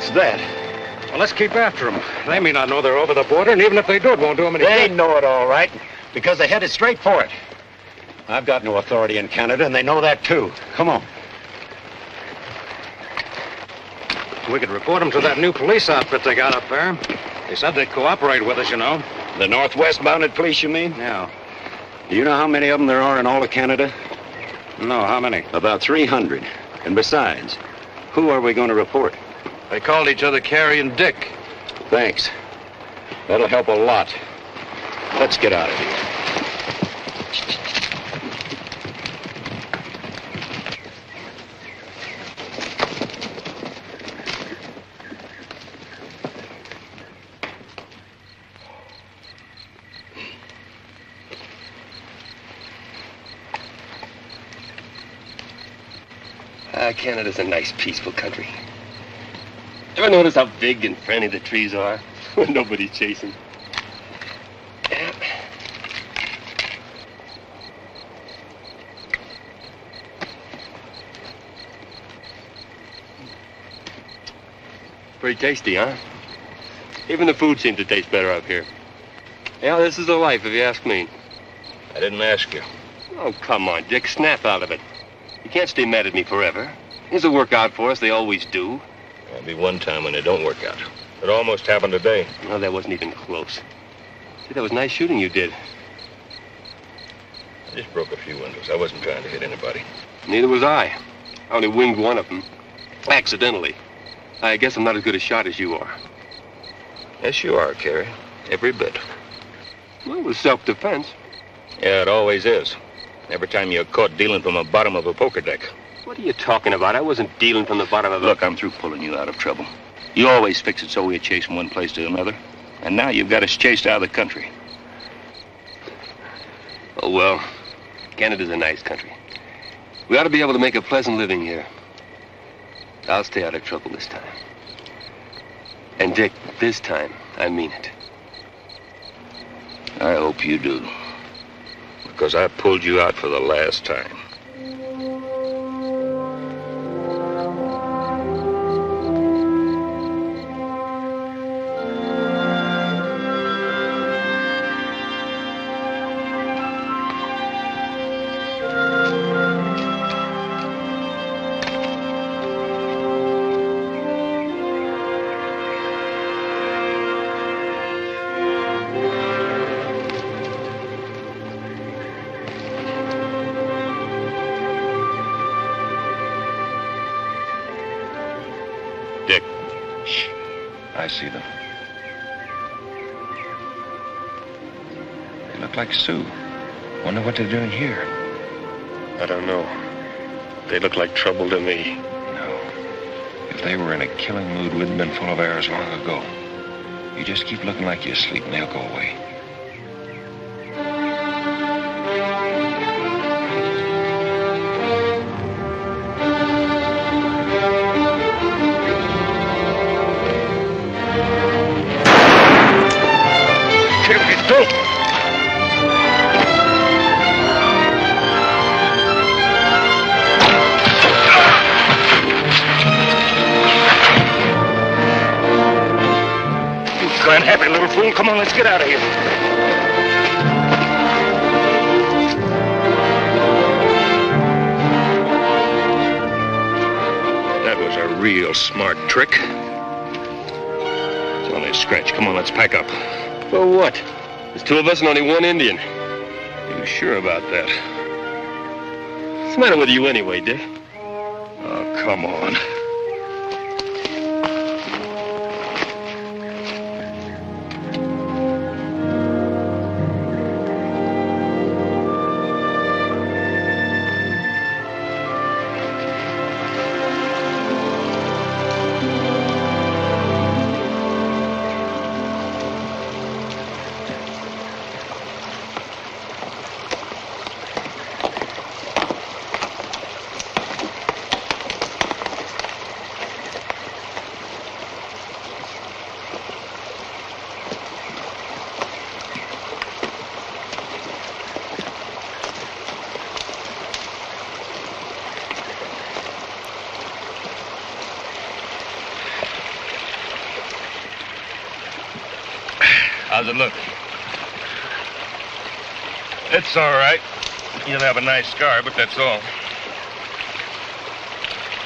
What's that? Well, let's keep after them. They may not know they're over the border, and even if they do, it won't do them any good. They know it all right, because they headed straight for it. I've got no authority in Canada, and they know that, too. Come on. We could report them to that new police outfit they got up there. They said they'd cooperate with us, you know. The Northwest Mounted Police, you mean? Yeah. Do you know how many of them there are in all of Canada? No, how many? About 300. And besides, who are we going to report? They called each other Carrie and Dick. Thanks. That'll help a lot. Let's get out of here. Canada's a nice, peaceful country. Ever notice how big and friendly the trees are when nobody's chasing? Yeah. Pretty tasty, huh? Even the food seems to taste better up here. Yeah, this is the life, if you ask me. I didn't ask you. Oh, come on, Dick. Snap out of it. You can't stay mad at me forever. Things will work out for us. They always do. There'll be one time when they don't work out. It almost happened today. No, that wasn't even close. See, that was nice shooting you did. I just broke a few windows. I wasn't trying to hit anybody. Neither was I. I only winged one of them. Accidentally. I guess I'm not as good a shot as you are. Yes, you are, Carrie. Every bit. Well, it was self-defense. Yeah, it always is. Every time you're caught dealing from the bottom of a poker deck. What are you talking about? I wasn't dealing from the bottom of a... Look, I'm through pulling you out of trouble. You always fix it so we chase from one place to another. And now you've got us chased out of the country. Oh, well, Canada's a nice country. We ought to be able to make a pleasant living here. I'll stay out of trouble this time. And Dick, this time, I mean it. I hope you do. Because I pulled you out for the last time. I see them. They look like Sioux. Wonder what they're doing here. I don't know. They look like trouble to me. No. If they were in a killing mood, we'd have been full of arrows long ago. You just keep looking like you're asleep and they'll go away. Unhappy little fool. Come on, let's get out of here. That was a real smart trick. It's only a scratch. Come on, let's pack up. For what? There's two of us and only one Indian. Are you sure about that? What's the matter with you anyway, Dick? Oh, come on. How's it look? It's all right. You'll have a nice scar, but that's all.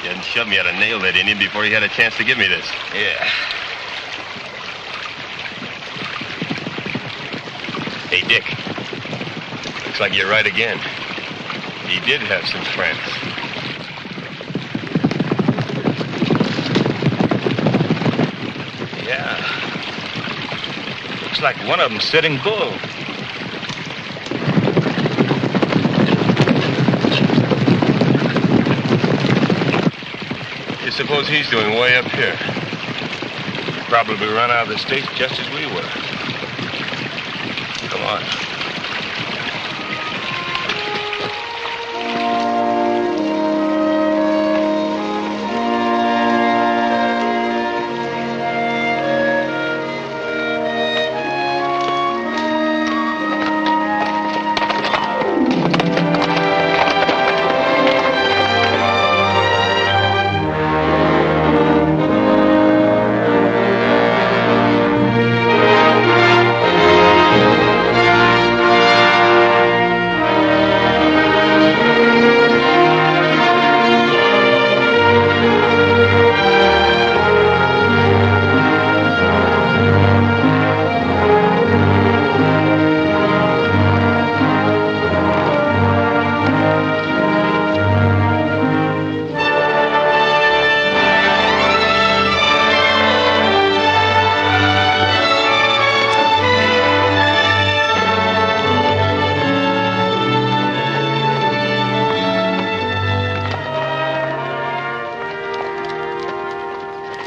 You hadn't shoved me out a nail that Indian before he had a chance to give me this. Yeah. Hey, Dick. Looks like you're right again. He did have some friends. Yeah. Looks like one of them's Sitting Bull. You suppose he's doing way up here? Probably run out of the States just as we were. Come on.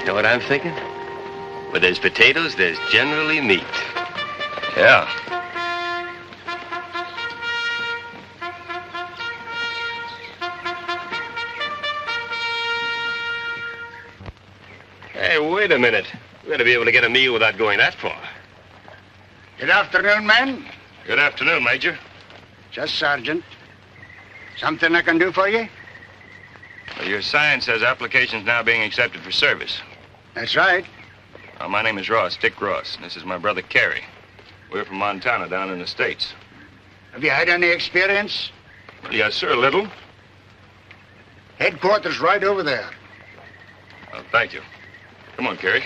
Know what I'm thinking? Where there's potatoes, there's generally meat. Yeah. Hey, wait a minute. We ought to be able to get a meal without going that far. Good afternoon, men. Good afternoon, Major. Just Sergeant. Something I can do for you? Well, your sign says applications now being accepted for service. That's right. My name is Ross, Dick Ross, and this is my brother Carey. We're from Montana, down in the States. Have you had any experience? Well, yes, sir, a little. Headquarters right over there. Oh, thank you. Come on, Carey.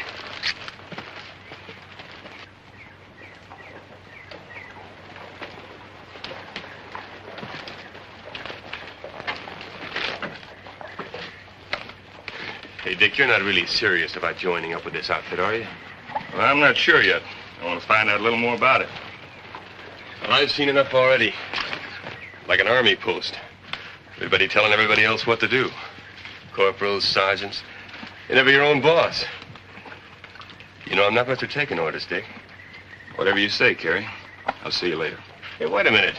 Hey, Dick, you're not really serious about joining up with this outfit, are you? Well, I'm not sure yet. I want to find out a little more about it. Well, I've seen enough already. Like an army post. Everybody telling everybody else what to do. Corporals, sergeants. You're never your own boss. You know, I'm not much for taking orders, Dick. Whatever you say, Carey. I'll see you later. Hey, wait a minute.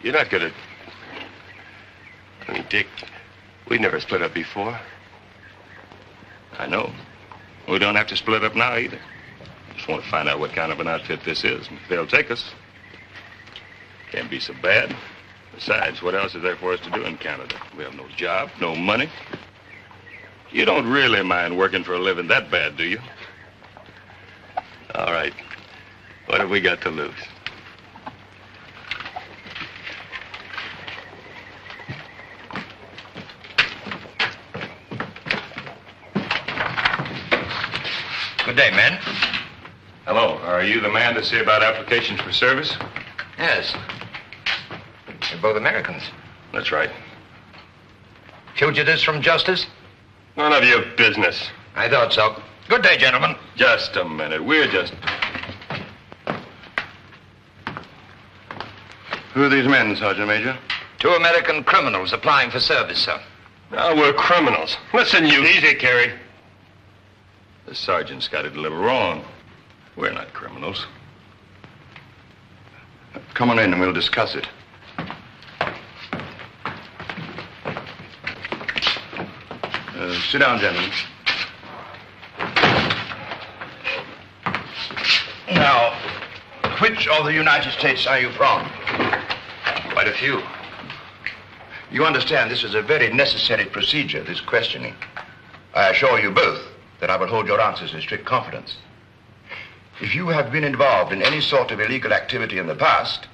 You're not gonna... I mean, Dick, we never split up before. I know. We don't have to split up now either. Just want to find out what kind of an outfit this is, and if they'll take us. Can't be so bad. Besides, what else is there for us to do in Canada? We have no job, no money. You don't really mind working for a living that bad, do you? All right. What have we got to lose? Good day, men. Hello. Are you the man to see about applications for service? Yes. You're both Americans. That's right. Fugitives from justice? None of your business. I thought so. Good day, gentlemen. Just a minute. We're just... Who are these men, Sergeant Major? 2 American criminals applying for service, sir. Now we're criminals. Listen, you... Easy, Carey. The sergeant's got it a little wrong. We're not criminals. Come on in and we'll discuss it. Sit down, gentlemen. Now, which of the United States are you from? Quite a few. You understand this is a very necessary procedure, this questioning. I assure you both that I will hold your answers in strict confidence. If you have been involved in any sort of illegal activity in the past,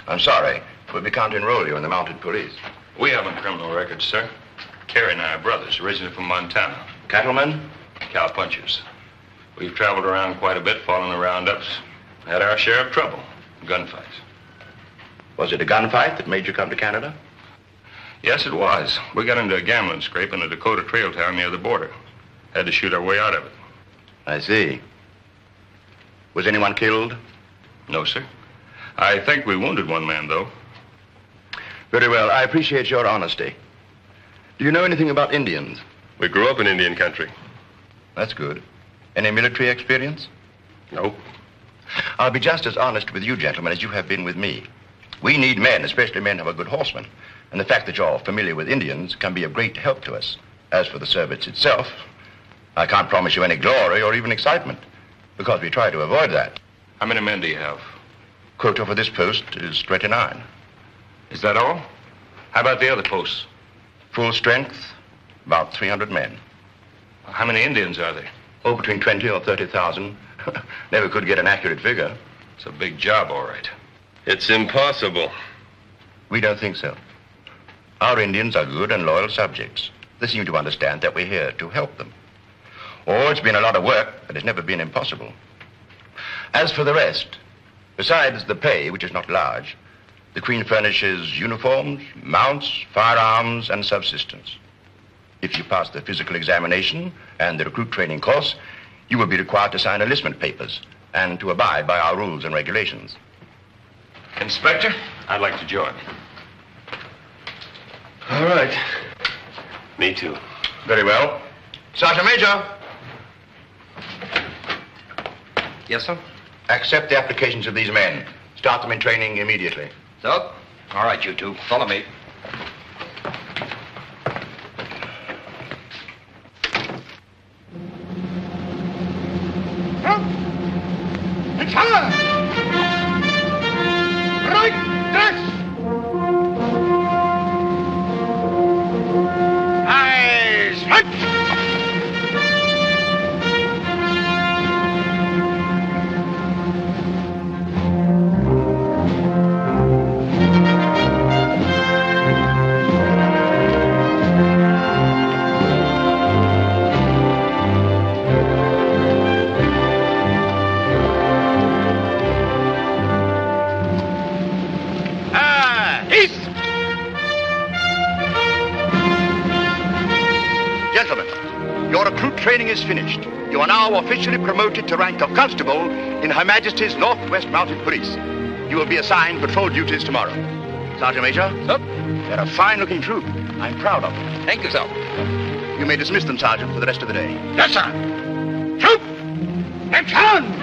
I'm sorry, but we can't enroll you in the mounted police. We haven't criminal records, sir. Carrie and I are brothers, originally from Montana. Cattlemen? Cowpunchers. We've traveled around quite a bit, following the roundups. Had our share of trouble. Gunfights. Was it a gunfight that made you come to Canada? Yes, it was. We got into a gambling scrape in a Dakota trail town near the border. Had to shoot our way out of it. I see. Was anyone killed? No, sir. I think we wounded one man, though. Very well. I appreciate your honesty. Do you know anything about Indians? We grew up in Indian country. That's good. Any military experience? Nope. I'll be just as honest with you, gentlemen, as you have been with me. We need men, especially men who are good horsemen. And the fact that you're familiar with Indians can be of great help to us. As for the service itself, I can't promise you any glory or even excitement, because we try to avoid that. How many men do you have? Quota for this post is 29. Is that all? How about the other posts? Full strength, about 300 men. How many Indians are there? Oh, between 20 or 30,000. Never could get an accurate figure. It's a big job, all right. It's impossible. We don't think so. Our Indians are good and loyal subjects. They seem to understand that we're here to help them. Oh, it's been a lot of work, but it's never been impossible. As for the rest, besides the pay, which is not large, the Queen furnishes uniforms, mounts, firearms, and subsistence. If you pass the physical examination and the recruit training course, you will be required to sign enlistment papers and to abide by our rules and regulations. Inspector, I'd like to join. All right. Me too. Very well. Sergeant Major! Yes, sir? Accept the applications of these men. Start them in training immediately. So? All right, you two. Follow me. Training is finished. You are now officially promoted to rank of constable in Her Majesty's Northwest Mounted Police. You will be assigned patrol duties tomorrow. Sergeant Major? Sir? They're a fine-looking troop. I'm proud of them. Thank you, sir. You may dismiss them, Sergeant, for the rest of the day. Yes, sir. Troop! Attention!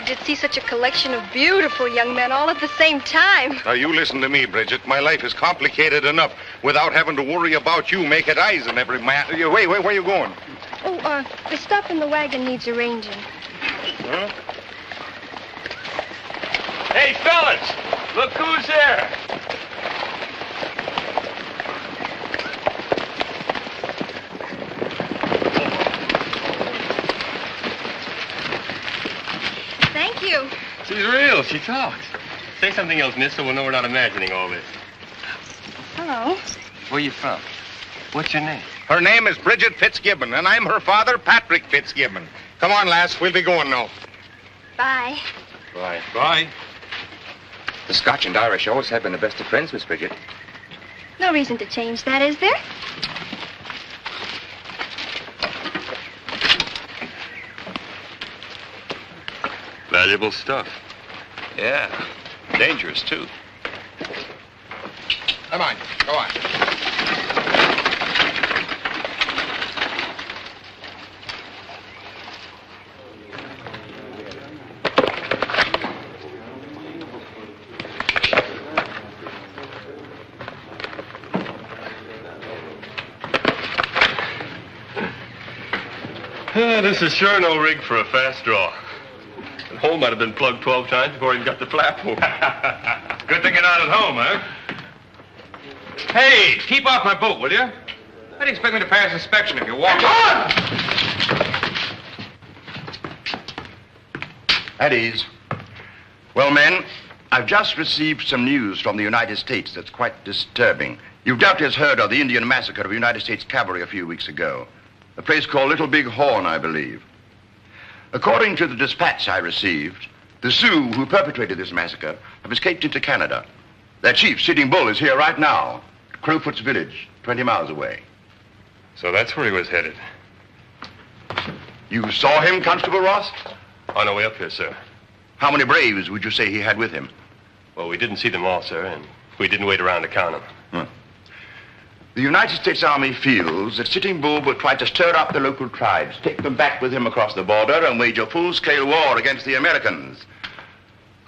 Did see such a collection of beautiful young men all at the same time. Now, you listen to me, Bridget. My life is complicated enough without having to worry about you making eyes on every man. Wait, where are you going? Oh, the stuff in the wagon needs arranging. Huh? Hey, fellas, look who's there. Thank you. She's real. She talks. Say something else, miss, so we'll know we're not imagining all this. Hello. Where you from? What's your name? Her name is Bridget Fitzgibbon, and I'm her father, Patrick Fitzgibbon. Come on, lass. We'll be going now. Bye. Bye. Bye. The Scotch and Irish always have been the best of friends, Miss Bridget. No reason to change that, is there? Valuable stuff. Yeah. Dangerous, too. Come on. Go on. This is sure no rig for a fast draw. The hole might have been plugged 12 times before he got the flap open. Good thing you're not at home, huh? Hey, keep off my boat, will you? How do you expect me to pass inspection if you walk on? At ease. Well, men, I've just received some news from the United States that's quite disturbing. You've doubtless heard of the Indian massacre of United States cavalry a few weeks ago. A place called Little Big Horn, I believe. According to the dispatch I received, the Sioux who perpetrated this massacre have escaped into Canada. Their chief, Sitting Bull, is here right now, at Crowfoot's village, 20 miles away. So that's where he was headed. You saw him, Constable Ross? On our way up here, sir. How many braves would you say he had with him? Well, we didn't see them all, sir, and we didn't wait around to count them. The United States Army feels that Sitting Bull will try to stir up the local tribes, take them back with him across the border, and wage a full-scale war against the Americans.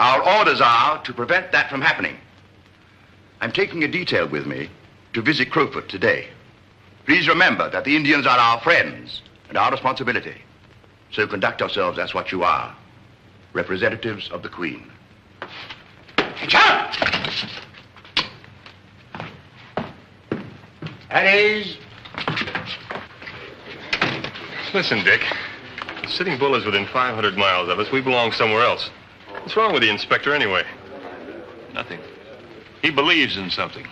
Our orders are to prevent that from happening. I'm taking a detail with me to visit Crowfoot today. Please remember that the Indians are our friends and our responsibility. So conduct ourselves as what you are, representatives of the Queen. At ease. Listen, Dick. Sitting Bull is within 500 miles of us. We belong somewhere else. What's wrong with the inspector, anyway? Nothing. He believes in something,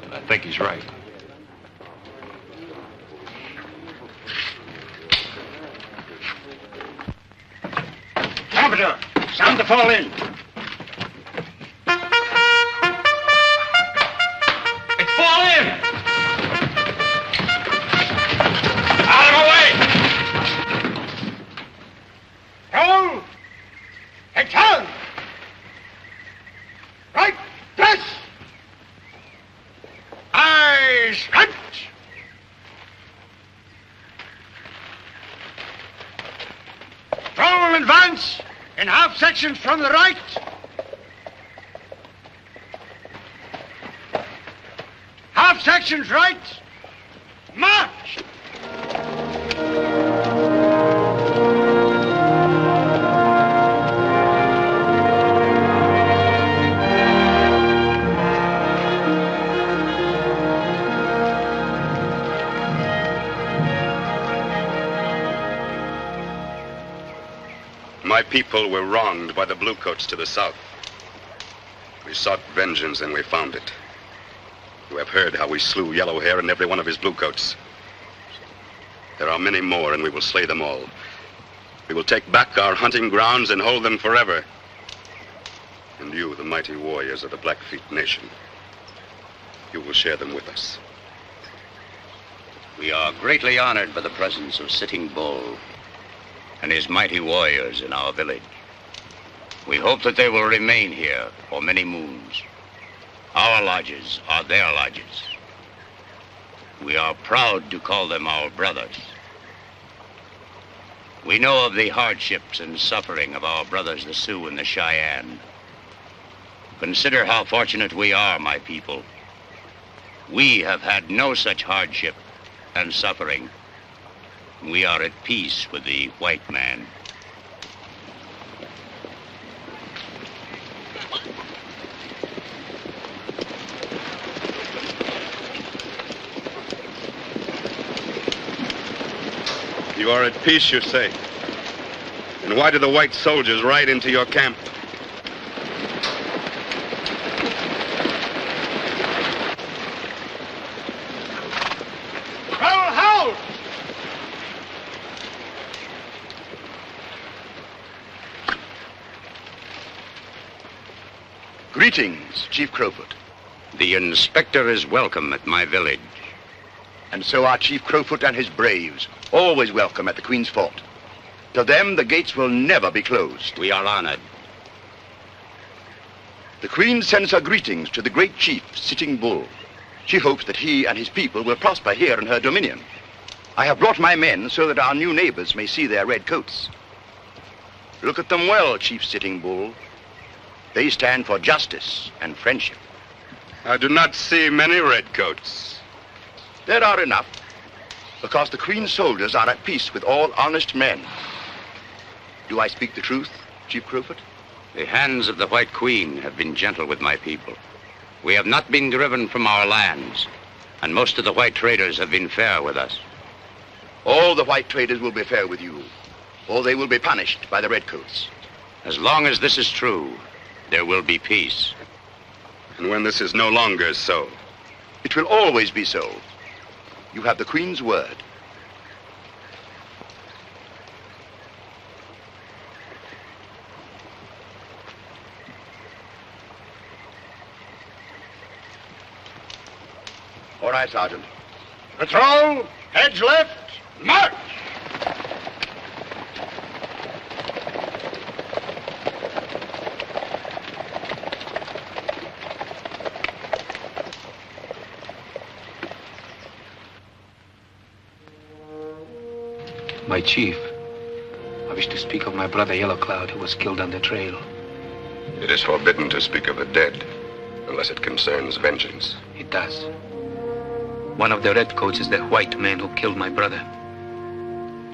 and I think he's right. Trumpeter, sound to fall in. It's fall in! Out of my way! Roll. And turn. Right. Press. Eyes. Right. Roll advance in half sections from the right. Half sections right. March. My people were wronged by the Bluecoats to the south. We sought vengeance and we found it. You have heard how we slew Yellow Hair and every one of his Bluecoats. There are many more, and we will slay them all. We will take back our hunting grounds and hold them forever. And you, the mighty warriors of the Blackfeet Nation, you will share them with us. We are greatly honored by the presence of Sitting Bull and his mighty warriors in our village. We hope that they will remain here for many moons. Our lodges are their lodges. We are proud to call them our brothers. We know of the hardships and suffering of our brothers, the Sioux and the Cheyenne. Consider how fortunate we are, my people. We have had no such hardship and suffering. We are at peace with the white man. You are at peace, you say? And why do the white soldiers ride into your camp? Hold! Greetings, Chief Crowfoot. The inspector is welcome at my village. And so are Chief Crowfoot and his braves, always welcome at the Queen's Fort. To them, the gates will never be closed. We are honored. The Queen sends her greetings to the great chief, Sitting Bull. She hopes that he and his people will prosper here in her dominion. I have brought my men so that our new neighbors may see their red coats. Look at them well, Chief Sitting Bull. They stand for justice and friendship. I do not see many redcoats. There are enough. Because the Queen's soldiers are at peace with all honest men. Do I speak the truth, Chief Crowfoot? The hands of the White Queen have been gentle with my people. We have not been driven from our lands, and most of the white traders have been fair with us. All the white traders will be fair with you, or they will be punished by the redcoats. As long as this is true, there will be peace. And when this is no longer so? It will always be so. You have the Queen's word. All right, Sergeant. Patrol, edge left, march! My chief, I wish to speak of my brother Yellow Cloud, who was killed on the trail. It is forbidden to speak of the dead, unless it concerns vengeance. It does. One of the redcoats is the white man who killed my brother.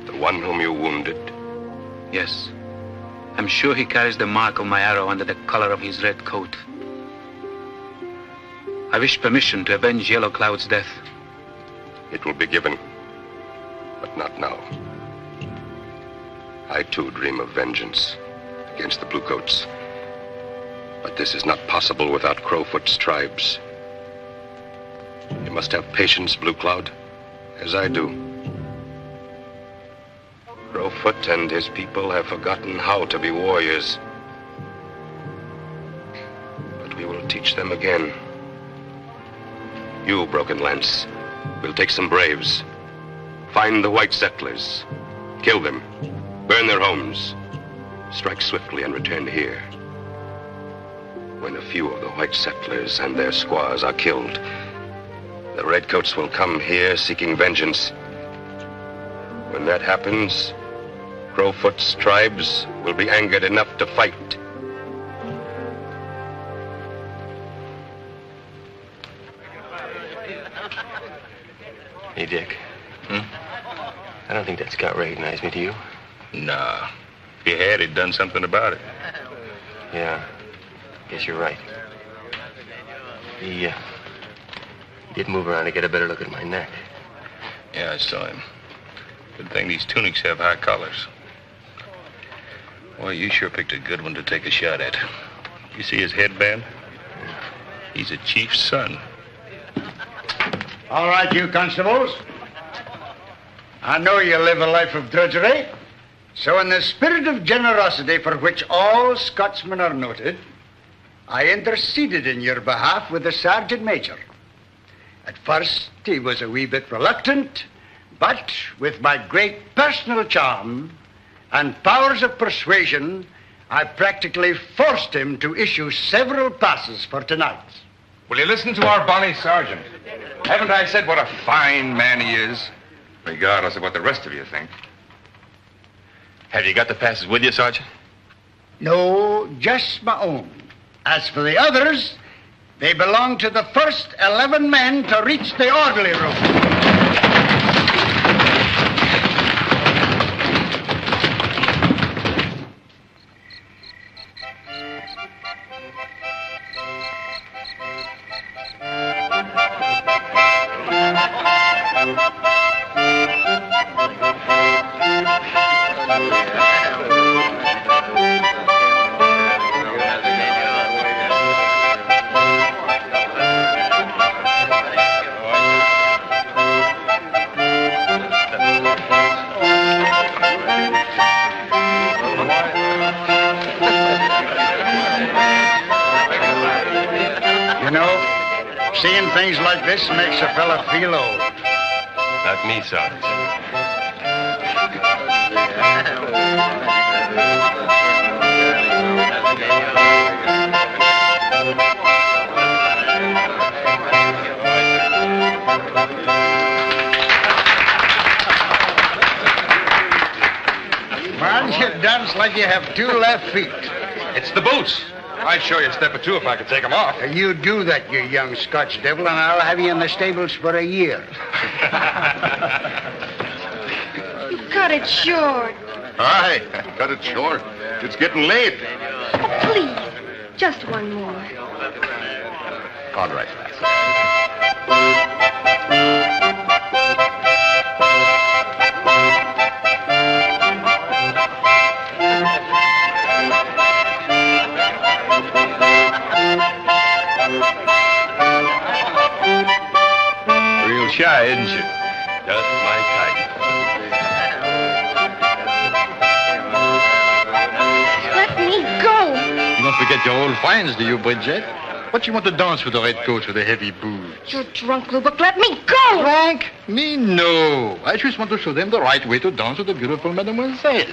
The one whom you wounded? Yes. I'm sure he carries the mark of my arrow under the collar of his red coat. I wish permission to avenge Yellow Cloud's death. It will be given, but not now. I, too, dream of vengeance against the Bluecoats. But this is not possible without Crowfoot's tribes. You must have patience, Blue Cloud, as I do. Crowfoot and his people have forgotten how to be warriors. But we will teach them again. You, Broken Lance, will take some braves. Find the white settlers. Kill them. Burn their homes. Strike swiftly and return here. When a few of the white settlers and their squaws are killed, the redcoats will come here seeking vengeance. When that happens, Crowfoot's tribes will be angered enough to fight. Hey, Dick. I don't think that scout recognized me, do you? Nah. If he had, he'd done something about it. Yeah. Guess you're right. He did move around to get a better look at my neck. Yeah, I saw him. Good thing these tunics have high collars. Boy, you sure picked a good one to take a shot at. You see his headband? He's a chief's son. All right, you constables. I know you live a life of drudgery. So in the spirit of generosity for which all Scotsmen are noted, I interceded in your behalf with the Sergeant Major. At first, he was a wee bit reluctant, but with my great personal charm and powers of persuasion, I practically forced him to issue several passes for tonight. Will you listen to our bonny sergeant? Haven't I said what a fine man he is? Regardless of what the rest of you think. Have you got the passes with you, Sergeant? No, just my own. As for the others, they belong to the first 11 men to reach the orderly room. You know, seeing things like this makes a fella feel old. Not me, Sergeant. Man, you dance like you have two left feet. It's the boots. I'd show you a step or two if I could take them off. You do that, you young Scotch devil, and I'll have you in the stables for a year. cut it short. Aye, cut it short. It's getting late. Oh, please, just one more. All right. Real shy, isn't she? Just my type. Let me go. You don't forget your old finds, do you, Bridget? What you want to dance with the red coat with the heavy boots? You're drunk, Lubbock. Let me go. Drunk? Me, no. I just want to show them the right way to dance with the beautiful mademoiselle.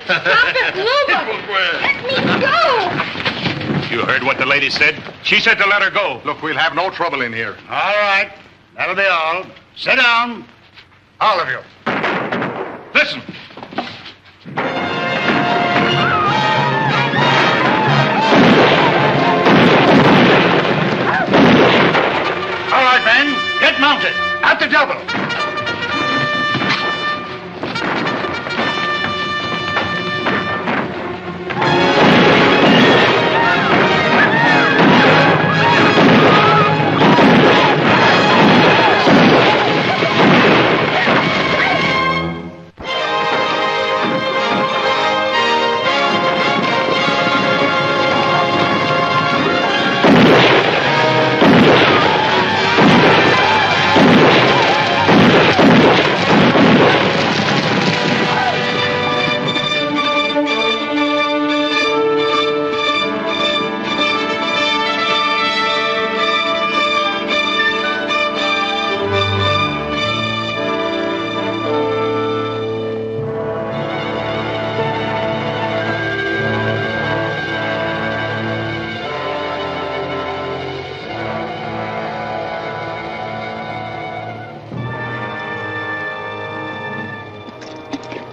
Stop it, Lubbock. Let me go. You heard what the lady said? She said to let her go. Look, we'll have no trouble in here. All right. That'll be all. Sit down. All of you. Listen. All right, men. Get mounted. At the double.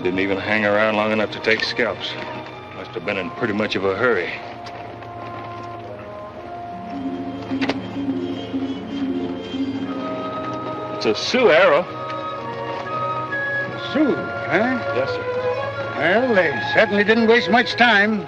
Didn't even hang around long enough to take scalps. Must have been in pretty much of a hurry. It's a Sioux arrow. Sioux, huh? Yes, sir. Well, they certainly didn't waste much time.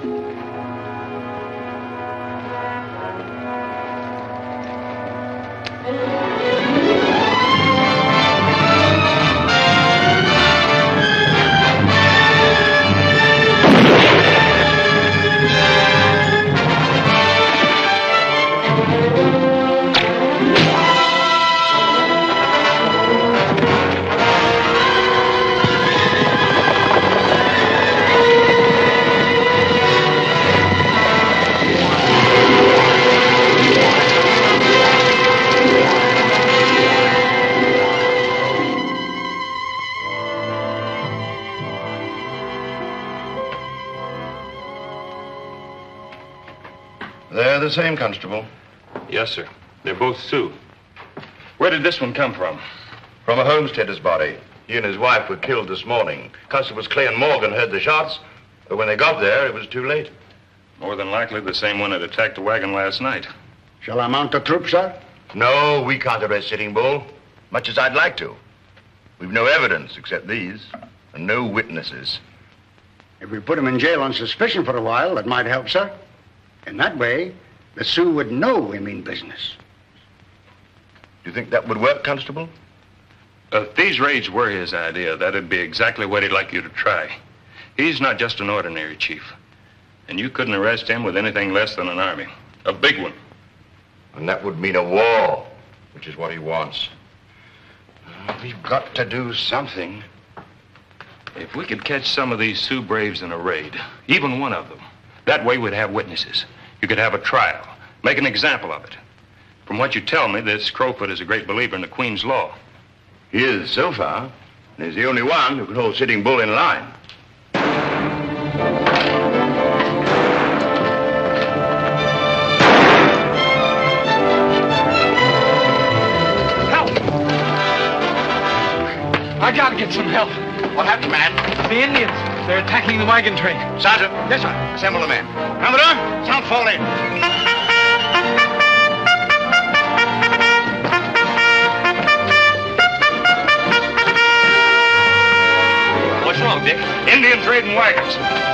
They're the same, Constable. Yes, sir. They're both Sioux. Where did this one come from? From a homesteader's body. He and his wife were killed this morning. Constables Clay and Morgan heard the shots, but when they got there, it was too late. More than likely the same one that attacked the wagon last night. Shall I mount the troop, sir? No, we can't arrest Sitting Bull, much as I'd like to. We've no evidence except these, and no witnesses. If we put him in jail on suspicion for a while, that might help, sir. In that way, the Sioux would know we mean business. Do you think that would work, Constable? If these raids were his idea, that'd be exactly what he'd like you to try. He's not just an ordinary chief. And you couldn't arrest him with anything less than an army. A big one. And that would mean a war, which is what he wants. We've got to do something. If we could catch some of these Sioux braves in a raid, even one of them, that way we'd have witnesses. You could have a trial, make an example of it. From what you tell me, this Crowfoot is a great believer in the Queen's law. He is so far, and he's the only one who can hold Sitting Bull in line. Help! I gotta get some help. What happened, man? The Indians. They're attacking the wagon train. Sergeant. Yes, sir. Assemble the men. Commodore, sound fall in. and wagons.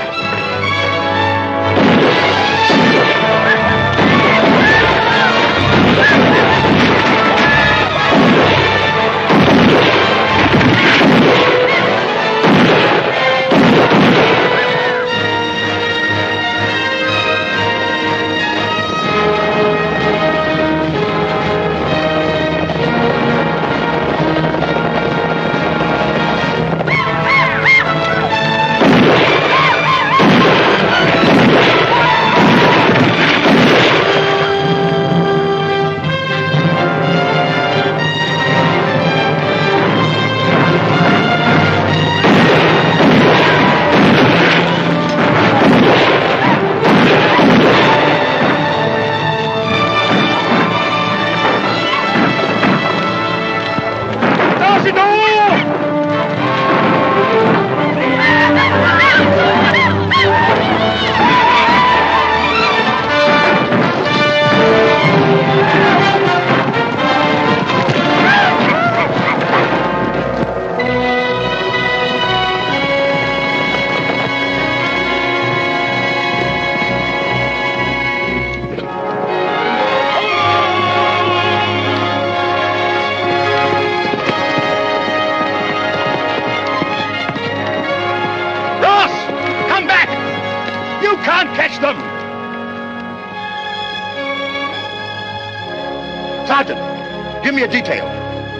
Sergeant, give me a detail.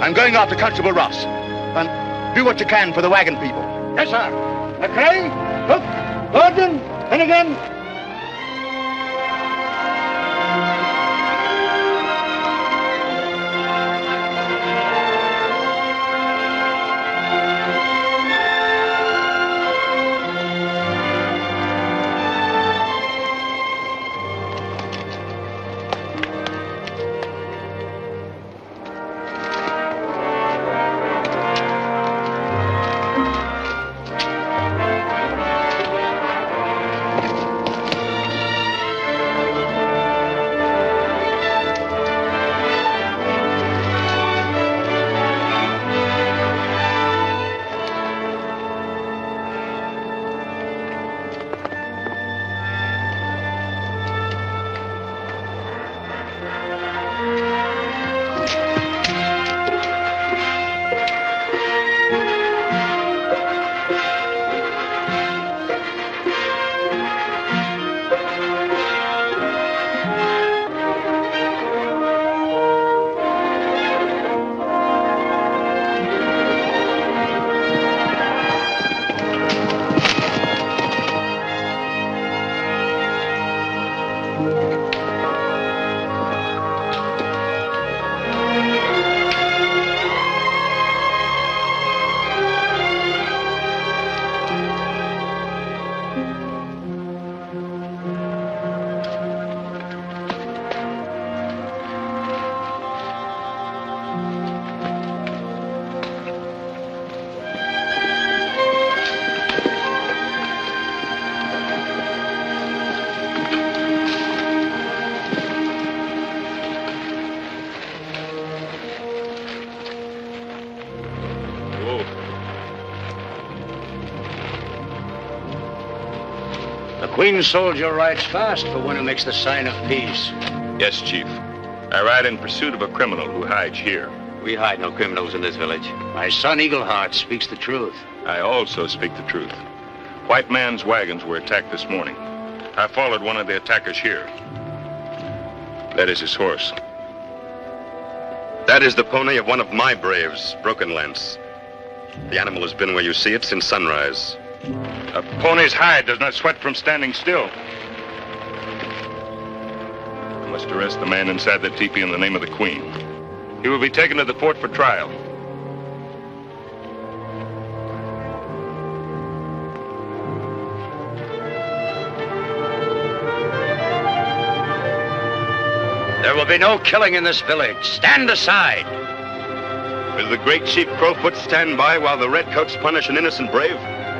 I'm going after Constable Ross. And do what you can for the wagon people. Yes, sir. McRae, Hook, Gordon, Finnegan. Queen's soldier rides fast for one who makes the sign of peace. Yes, Chief. I ride in pursuit of a criminal who hides here. We hide no criminals in this village. My son Eagleheart speaks the truth. I also speak the truth. White man's wagons were attacked this morning. I followed one of the attackers here. That is his horse. That is the pony of one of my braves, Broken Lance. The animal has been where you see it since sunrise. A pony's hide does not sweat from standing still. I must arrest the man inside the teepee in the name of the Queen. He will be taken to the fort for trial. There will be no killing in this village. Stand aside. Will the great Chief Crowfoot stand by while the redcoats punish an innocent brave?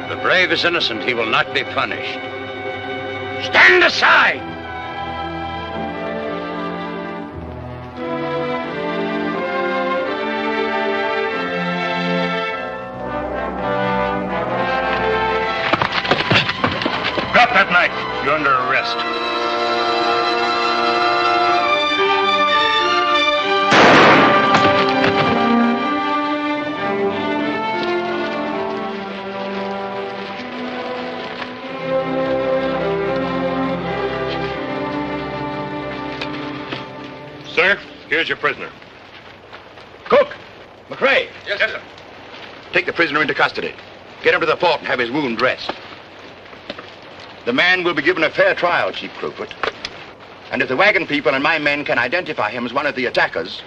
The brave is innocent. He will not be punished. Stand aside! that knife. You're under arrest. Sir, here's your prisoner. Cook! McRae! Yes, sir. Take the prisoner into custody. Get him to the fort and have his wound dressed. The man will be given a fair trial, Chief Crowfoot. And if the wagon people and my men can identify him as one of the attackers,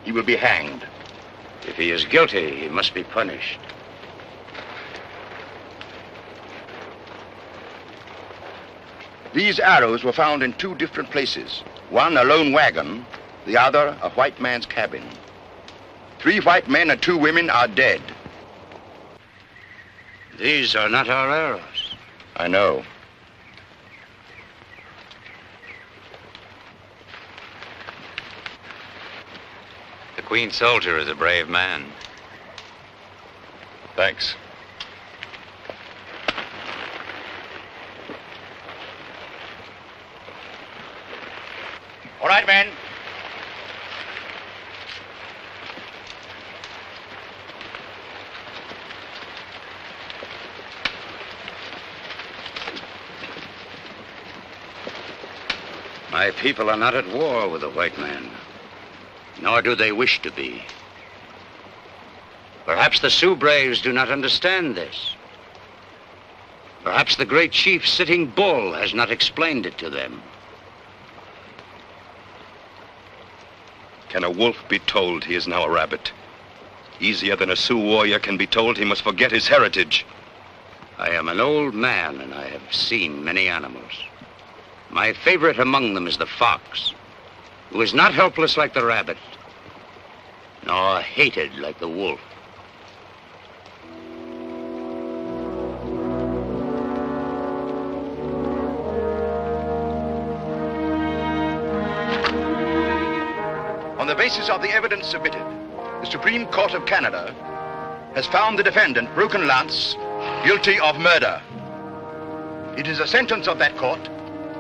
he will be hanged. If he is guilty, he must be punished. These arrows were found in two different places. One, a lone wagon. The other, a white man's cabin. 3 white men and 2 women are dead. These are not our arrows. I know. The Queen soldier is a brave man. Thanks. All right, men. My people are not at war with the white man, nor do they wish to be. Perhaps the Sioux braves do not understand this. Perhaps the great chief Sitting Bull has not explained it to them. Can a wolf be told he is now a rabbit? Easier than a Sioux warrior can be told he must forget his heritage. I am an old man, and I have seen many animals. My favorite among them is the fox, who is not helpless like the rabbit, nor hated like the wolf. On the basis of the evidence submitted, the Supreme Court of Canada has found the defendant, Broken Lance, guilty of murder. It is a sentence of that court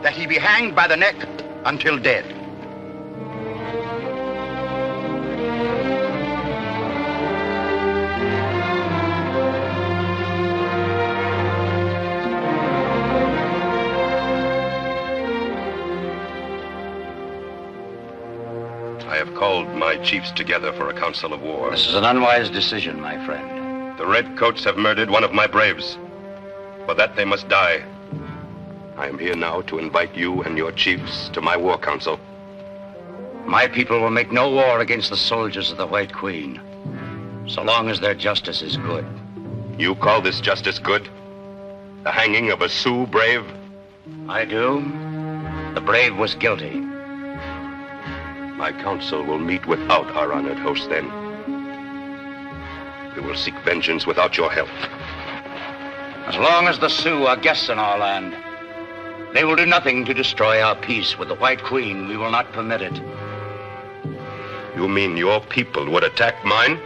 that he be hanged by the neck until dead. I have called my chiefs together for a council of war. This is an unwise decision, my friend. The redcoats have murdered one of my braves. For that they must die. I am here now to invite you and your chiefs to my war council. My people will make no war against the soldiers of the White Queen, so long as their justice is good. You call this justice good? The hanging of a Sioux brave? I do. The brave was guilty. My council will meet without our honored host then. We will seek vengeance without your help. As long as the Sioux are guests in our land, they will do nothing to destroy our peace. With the White Queen, we will not permit it. You mean your people would attack mine?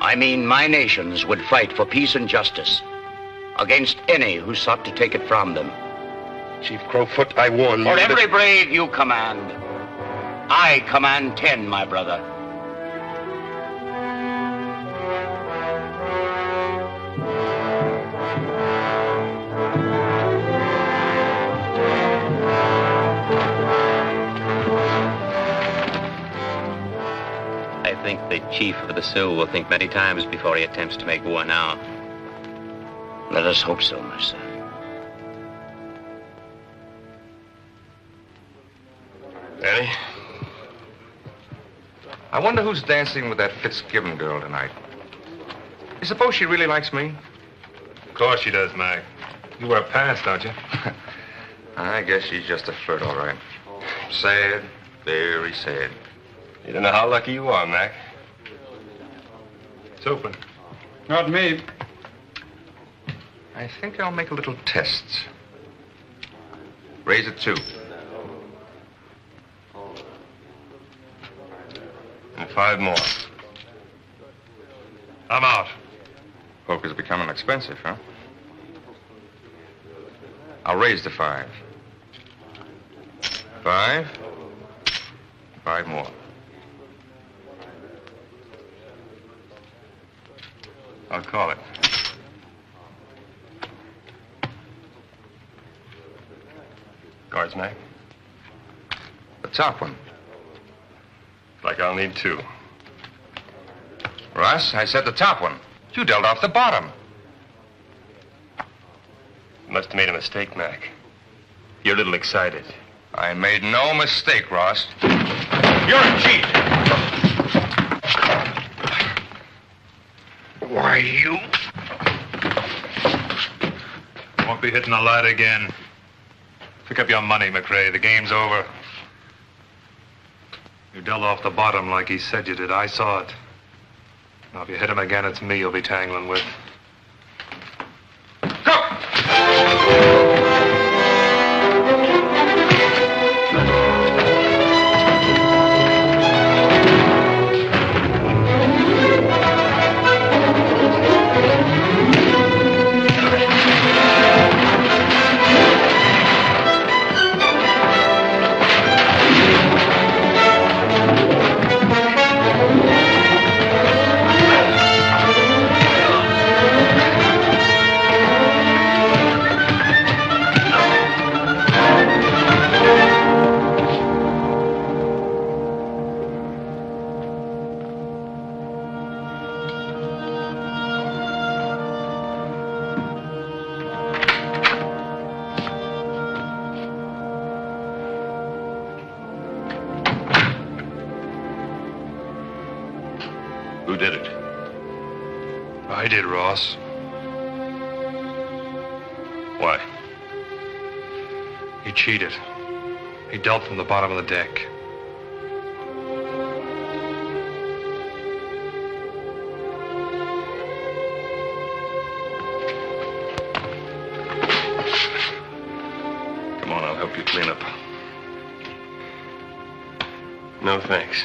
I mean my nations would fight for peace and justice against any who sought to take it from them. Chief Crowfoot, I warn you. For every brave you command, I command 10, my brother. I think the chief of the Sioux will think many times before he attempts to make war now. Let us hope so, my son. Eddie? I wonder who's dancing with that Fitzgibbon girl tonight. You suppose she really likes me? Of course she does, Mac. You wear pants, don't you? I guess she's just a flirt, all right. Sad, very sad. You don't know how lucky you are, Mac. It's open. Not me. I think I'll make a little test. Raise it 2. And 5 more. I'm out. Poker's becoming expensive, huh? I'll raise the 5. 5. 5 more. I'll call it. Guards, Mac? The top one. Like I'll need 2. Russ, I said the top one. You dealt off the bottom. You must have made a mistake, Mac. You're a little excited. I made no mistake, Ross. You're a cheat. Why, you? Won't be hitting a lad again. Pick up your money, McRae. The game's over. You dealt off the bottom like he said you did. I saw it. Now, if you hit him again, it's me you'll be tangling with. Who did it? I did, Ross. Why? He cheated. He dealt from the bottom of the deck. Come on, I'll help you clean up. No, thanks.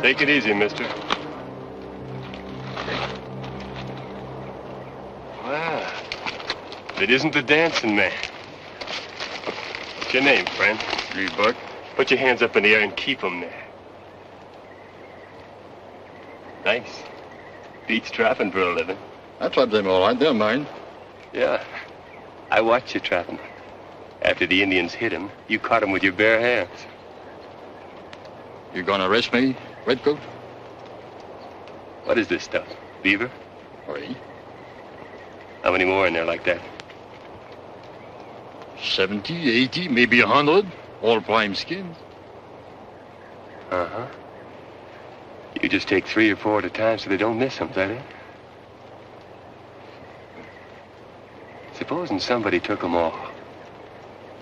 Take it easy, mister. Wow. It isn't the dancing man. What's your name, friend? Lee Buck. Put your hands up in the air and keep them there. Nice. Beats trapping for a living. I trap them all right. They're mine. Yeah. I watched you trapping. After the Indians hit him, you caught him with your bare hands. You gonna arrest me, Redcoat? What is this stuff? Beaver? Oui. How many more in there like that? 70, 80, maybe 100. All prime skins. Uh-huh. You just take 3 or 4 at a time so they don't miss them, is that it? Supposing somebody took them all.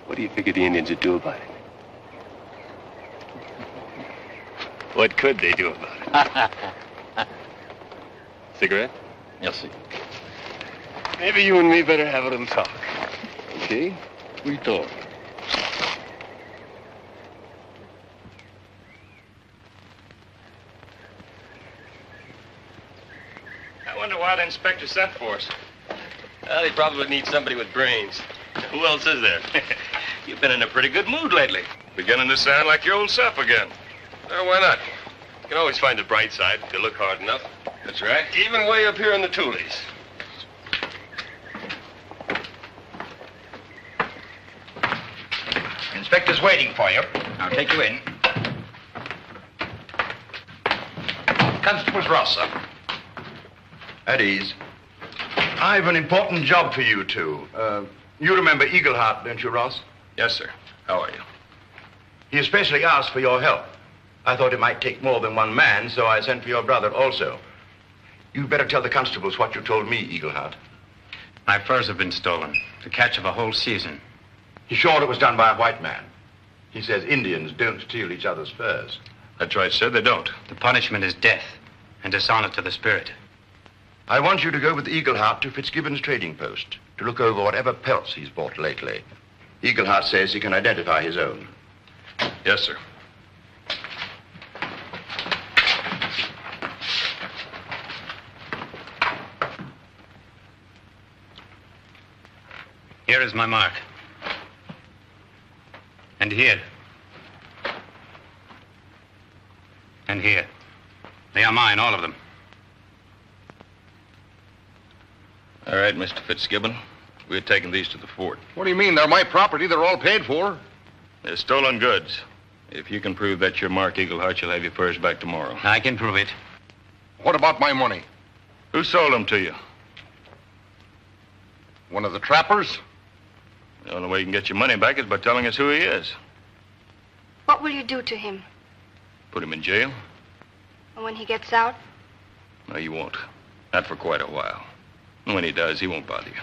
What do you figure the Indians would do about it? What could they do about it? Cigarette? Yes, sir. Maybe you and me better have a little talk. Okay, we talk. I wonder why the inspector sent for us. Well, they probably need somebody with brains. Who else is there? You've been in a pretty good mood lately. Beginning to sound like your old self again. Why not? You can always find the bright side if you look hard enough. That's right. Even way up here in the Toolies. Inspector's waiting for you. I'll take you in. Constable's Ross, sir. At ease. I've an important job for you two. You remember Eagleheart, don't you, Ross? Yes, sir. How are you? He especially asked for your help. I thought it might take more than one man, so I sent for your brother also. You'd better tell the constables what you told me, Eagleheart. My furs have been stolen. The catch of a whole season. He's sure it was done by a white man. He says Indians don't steal each other's furs. That's right, sir. They don't. The punishment is death and dishonor to the spirit. I want you to go with Eagleheart to Fitzgibbon's trading post to look over whatever pelts he's bought lately. Eagleheart says he can identify his own. Yes, sir. Here is my mark. And here. And here. They are mine, all of them. All right, Mr. Fitzgibbon. We're taking these to the fort. What do you mean? They're my property. They're all paid for. They're stolen goods. If you can prove that's your mark, Eagleheart, you'll have your furs back tomorrow. I can prove it. What about my money? Who sold them to you? One of the trappers? The only way you can get your money back is by telling us who he is. What will you do to him? Put him in jail? And when he gets out? No, you won't. Not for quite a while. And when he does, he won't bother you.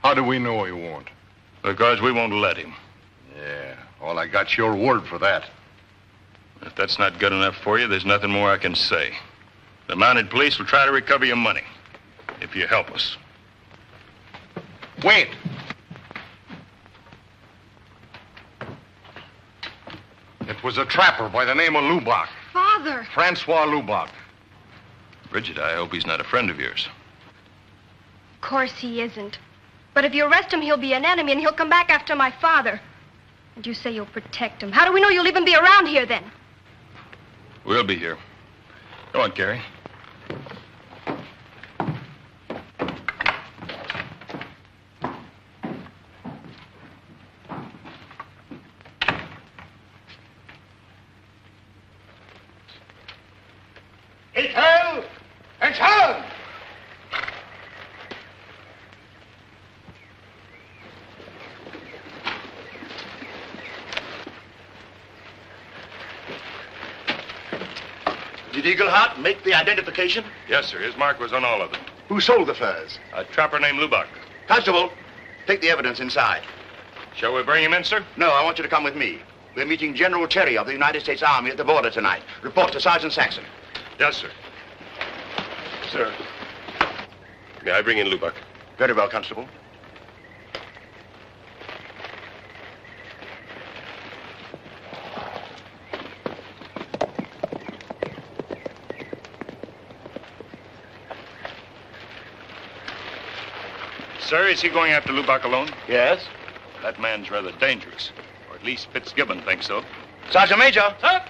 How do we know he won't? Because we won't let him. Yeah, well, I got your word for that. If that's not good enough for you, there's nothing more I can say. The mounted police will try to recover your money, if you help us. Wait. It was a trapper by the name of Lubach. Father! Francois Lubach. Bridget, I hope he's not a friend of yours. Of course he isn't. But if you arrest him, he'll be an enemy, and he'll come back after my father. And you say you'll protect him. How do we know you'll even be around here then? We'll be here. Go on, Carrie. Etel! Etel! Did Eagleheart make the identification? Yes, sir. His mark was on all of them. Who sold the furs? A trapper named Lubach. Constable, take the evidence inside. Shall we bring him in, sir? No, I want you to come with me. We're meeting General Terry of the United States Army at the border tonight. Report to Sergeant Saxon. Yes, sir. Sir. May I bring in Lubach? Very well, Constable. Sir, is he going after Lubach alone? Yes? That man's rather dangerous. Or at least Fitzgibbon thinks so. Sergeant Major! Sir?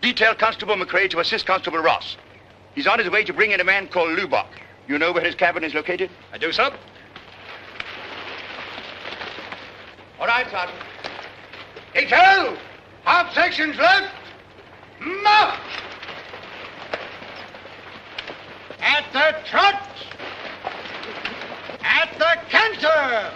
Detail Constable McCrae to assist Constable Ross. He's on his way to bring in a man called Lubach. You know where his cabin is located? I do, sir. All right, Sergeant. Etel! Half sections left. March! At the trot! At the canter!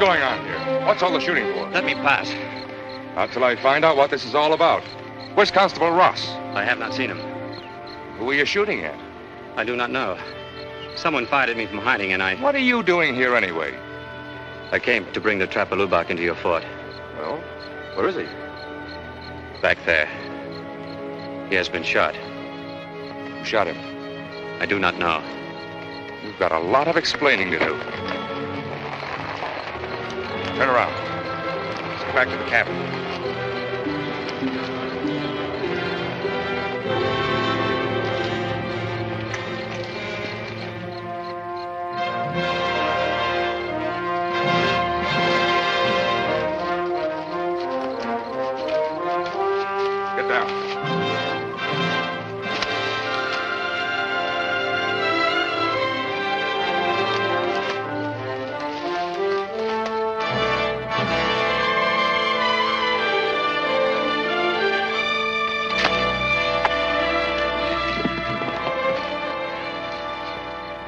going on here? What's all the shooting for? Let me pass. Not till I find out what this is all about. Where's Constable Ross? I have not seen him. Who are you shooting at? I do not know. Someone fired at me from hiding, and I... What are you doing here anyway? I came to bring the Trapalubak into your fort. Well, where is he? Back there. He has been shot. Who shot him? I do not know. You've got a lot of explaining to do. Turn around. Let's go back to the cabin. Get down.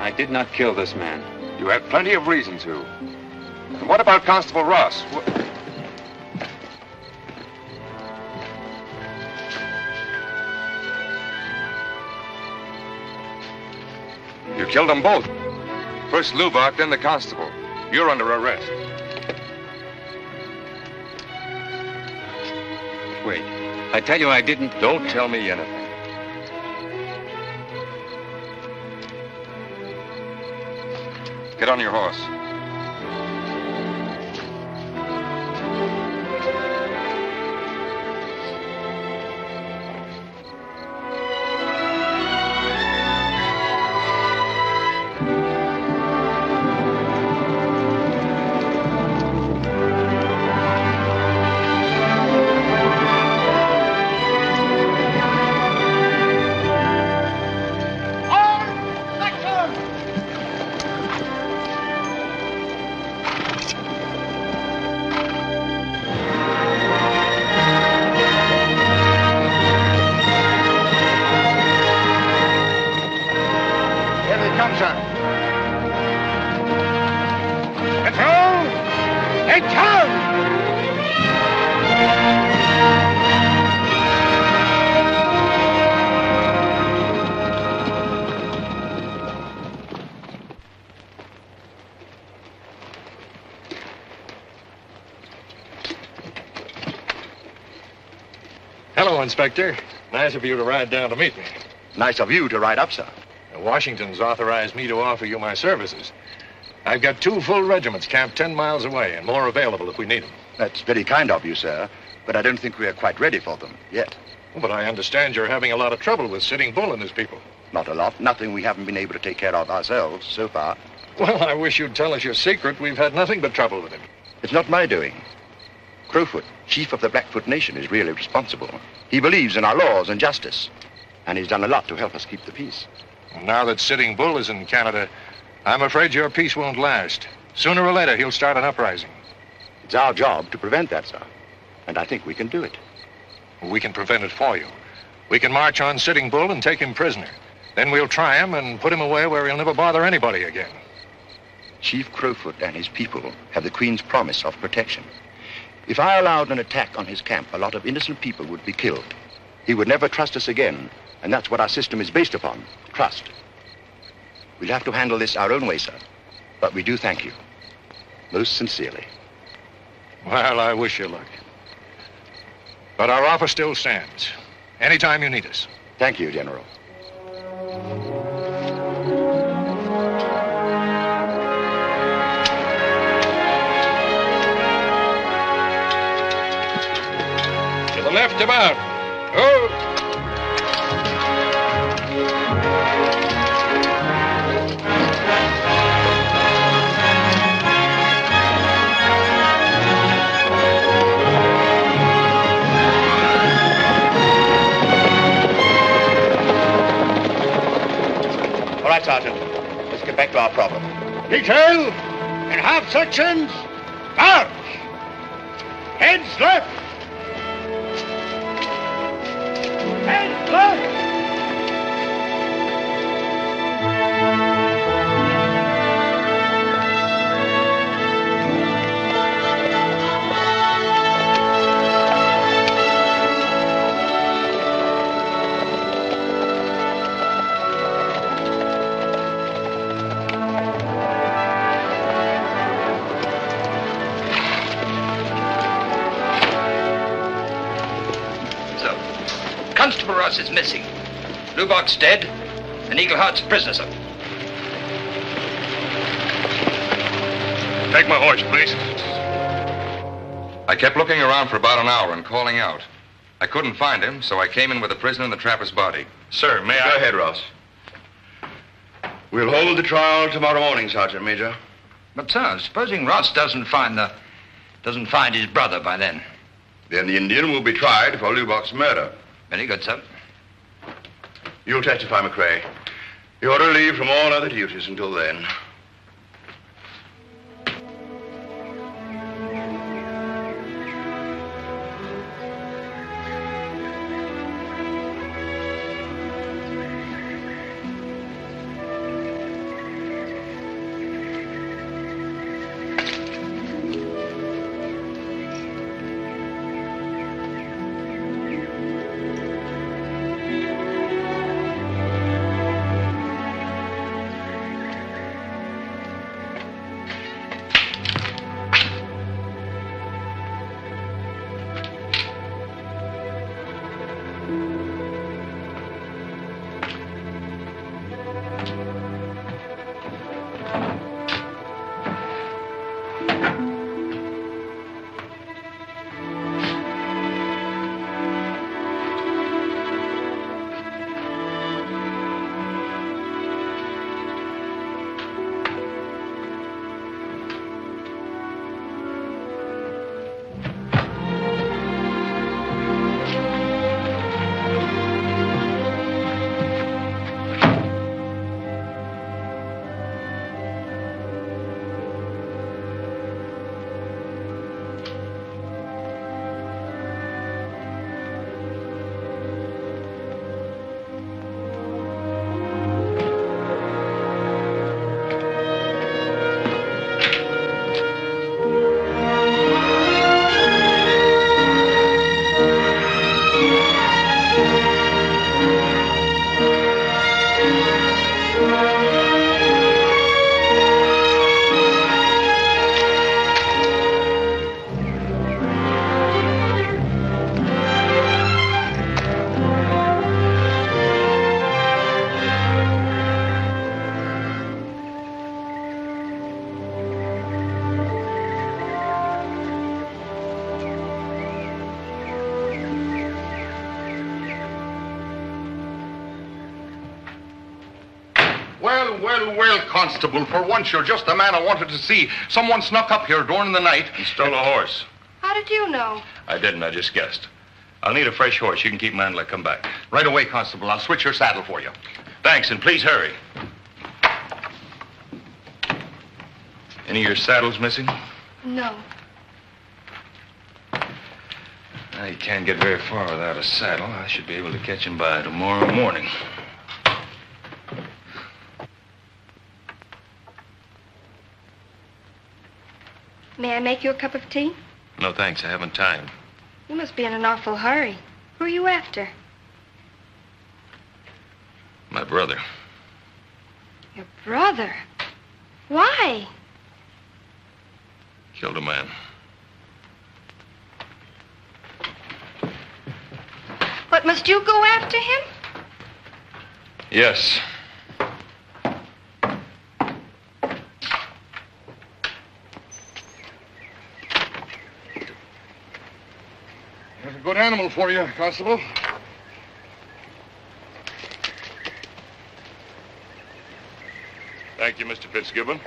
I did not kill this man. You had plenty of reason to. And what about Constable Ross? You killed them both. First Lubach, then the constable. You're under arrest. Wait. I tell you I didn't... Don't tell me anything. Get on your horse. Hello, Inspector. Nice of you to ride down to meet me. Nice of you to ride up, sir. Washington's authorized me to offer you my services. I've got 2 full regiments camped 10 miles away and more available if we need them. That's very kind of you, sir, but I don't think we are quite ready for them yet. But I understand you're having a lot of trouble with Sitting Bull and his people. Not a lot. Nothing we haven't been able to take care of ourselves so far. Well, I wish you'd tell us your secret. We've had nothing but trouble with him. It's not my doing. Crowfoot, chief of the Blackfoot Nation, is really responsible. He believes in our laws and justice, and he's done a lot to help us keep the peace. Now that Sitting Bull is in Canada, I'm afraid your peace won't last. Sooner or later, he'll start an uprising. It's our job to prevent that, sir, and I think we can do it. We can prevent it for you. We can march on Sitting Bull and take him prisoner. Then we'll try him and put him away where he'll never bother anybody again. Chief Crowfoot and his people have the Queen's promise of protection. If I allowed an attack on his camp, a lot of innocent people would be killed. He would never trust us again, and that's what our system is based upon, trust. We'll have to handle this our own way, sir, but we do thank you, most sincerely. Well, I wish you luck. But our offer still stands. Anytime you need us. Thank you, General. To the left about. Oh! All right, Sergeant. Let's get back to our problem. Detail, in half sections, march! Heads left! Heads left! Ross is missing. Lubbock's dead, and Eagle Heart's prisoner, sir. Take my horse, please. I kept looking around for about an hour and calling out. I couldn't find him, so I came in with the prisoner and the trapper's body. Sir, may I? Go ahead, Ross. We'll hold the trial tomorrow morning, Sergeant Major. But, sir, supposing Ross doesn't find his brother by then. Then the Indian will be tried for Lubbock's murder. Very good, sir. You'll testify, McCrae. You're relieved from all other duties until then. Well, Constable, for once you're just the man I wanted to see. Someone snuck up here during the night. He stole a horse. How did you know? I didn't. I just guessed. I'll need a fresh horse. You can keep mine till I come back. Right away, Constable. I'll switch your saddle for you. Thanks, and please hurry. Any of your saddles missing? No. You can't get very far without a saddle. I should be able to catch him by tomorrow morning. May I make you a cup of tea? No, thanks. I haven't time. You must be in an awful hurry. Who are you after? My brother. Your brother? Why? Killed a man. What, must you go after him? Yes. There's a good animal for you, Constable. Thank you, Mr. Fitzgibbon.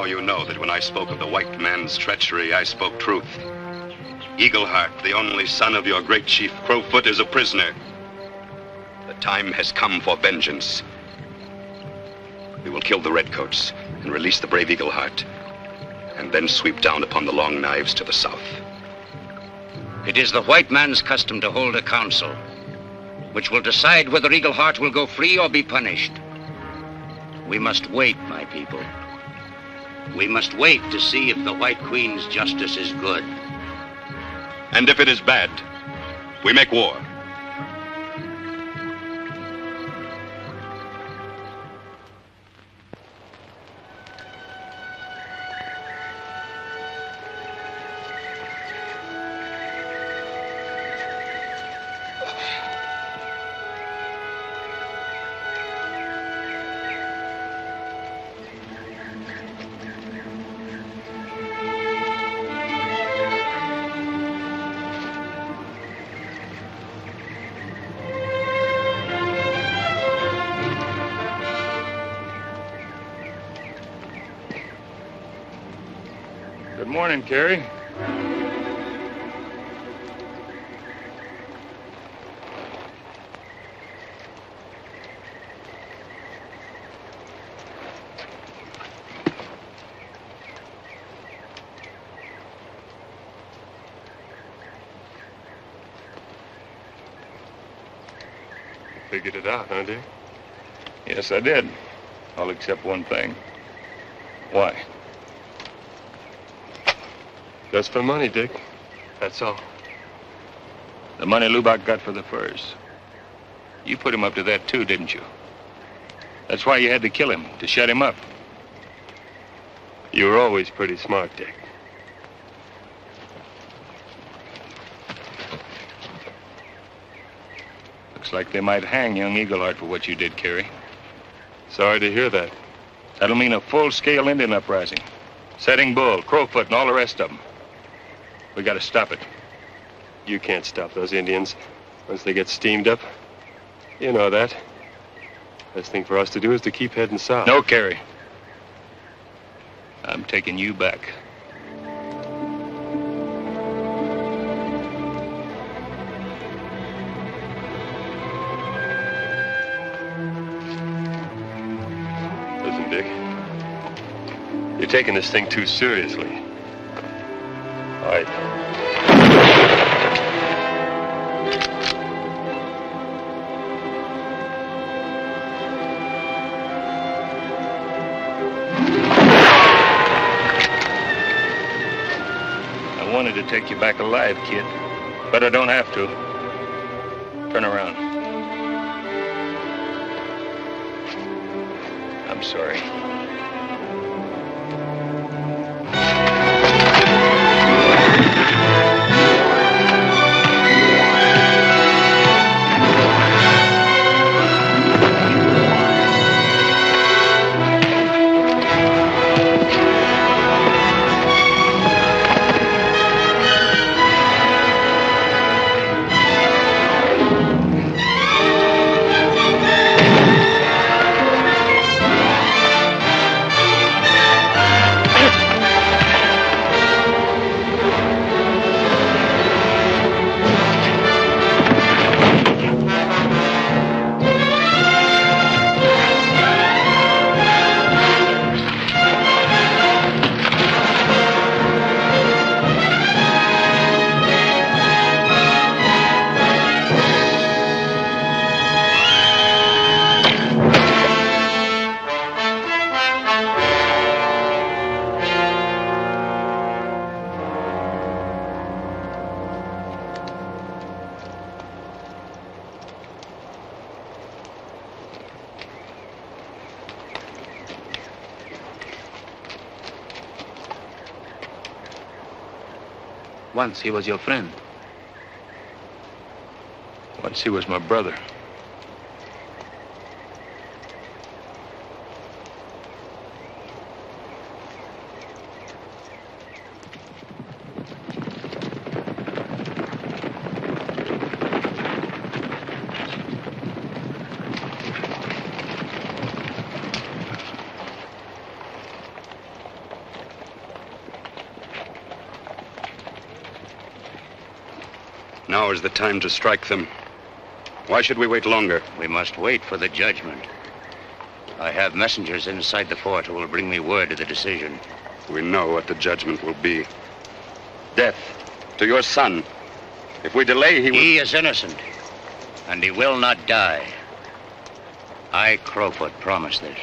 you know that when I spoke of the white man's treachery, I spoke truth. Eagleheart, the only son of your great chief Crowfoot, is a prisoner. The time has come for vengeance. We will kill the redcoats and release the brave Eagleheart, and then sweep down upon the Long Knives to the south. It is the white man's custom to hold a council, which will decide whether Eagleheart will go free or be punished. We must wait, my people. We must wait to see if the White Queen's justice is good. And if it is bad, we make war. Good morning, Carrie. Figured it out, huh, Dick? Yes, I did. All except one thing. Why? Just for money, Dick. That's all. The money Lubach got for the furs. You put him up to that, too, didn't you? That's why you had to kill him, to shut him up. You were always pretty smart, Dick. Looks like they might hang young Eagleheart for what you did, Carrie. Sorry to hear that. That'll mean a full-scale Indian uprising. Setting Bull, Crowfoot, and all the rest of them. We gotta stop it. You can't stop those Indians once they get steamed up. You know that. Best thing for us to do is to keep heading south. No, Carrie. I'm taking you back. Listen, Dick. You're taking this thing too seriously. All right. I wanted to take you back alive, kid, but I don't have to. Turn around. I'm sorry. Once he was your friend. Once he was my brother. Now is the time to strike them. Why should we wait longer? We must wait for the judgment. I have messengers inside the fort who will bring me word of the decision. We know what the judgment will be. Death to your son. If we delay, he will... He is innocent, and he will not die. I, Crowfoot, promise this.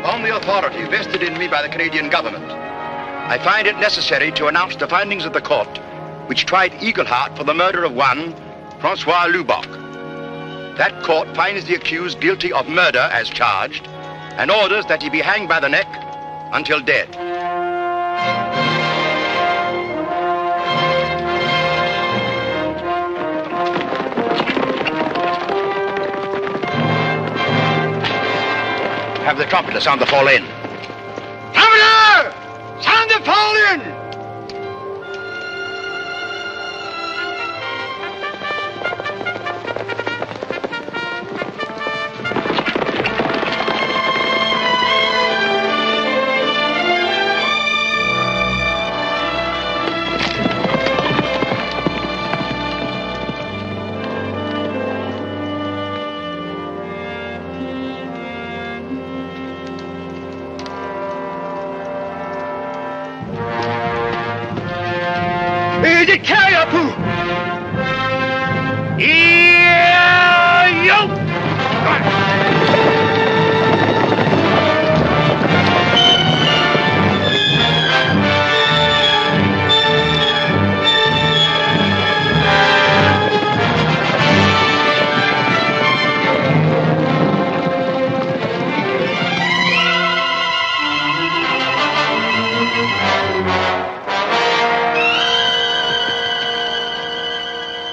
On the authority vested in me by the Canadian government, I find it necessary to announce the findings of the court which tried Eagleheart for the murder of one, Francois Lubbock. That court finds the accused guilty of murder as charged and orders that he be hanged by the neck until dead. Have the trumpeter sound the fall in. Trumpeter! Sound the fall in!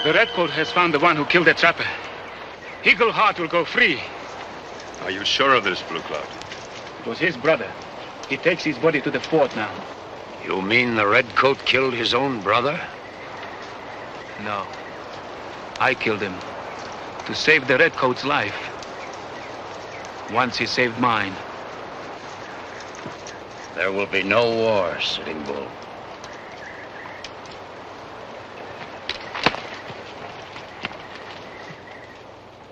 The Redcoat has found the one who killed the trapper. Eagleheart will go free. Are you sure of this, Blue Cloud? It was his brother. He takes his body to the fort now. You mean the Redcoat killed his own brother? No. I killed him to save the Redcoat's life. Once he saved mine. There will be no war, Sitting Bull.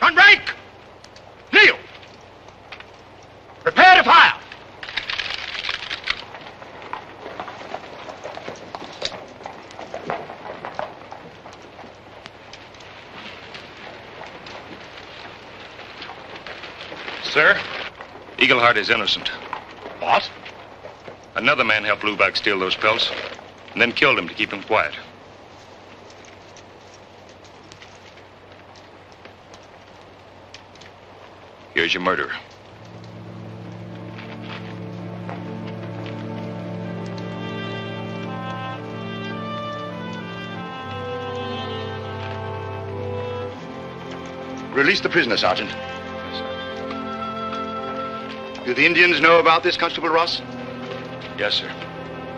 On break! Kneel! Prepare to fire! Sir, Eagleheart is innocent. What? Another man helped Lubbock steal those pelts and then killed him to keep him quiet. Here's your murderer. Release the prisoner, Sergeant. Do the Indians know about this, Constable Ross? Yes, sir.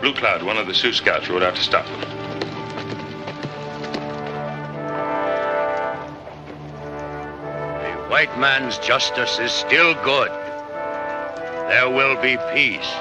Blue Cloud, one of the Sioux scouts, rode out to stop them. The white man's justice is still good. There will be peace.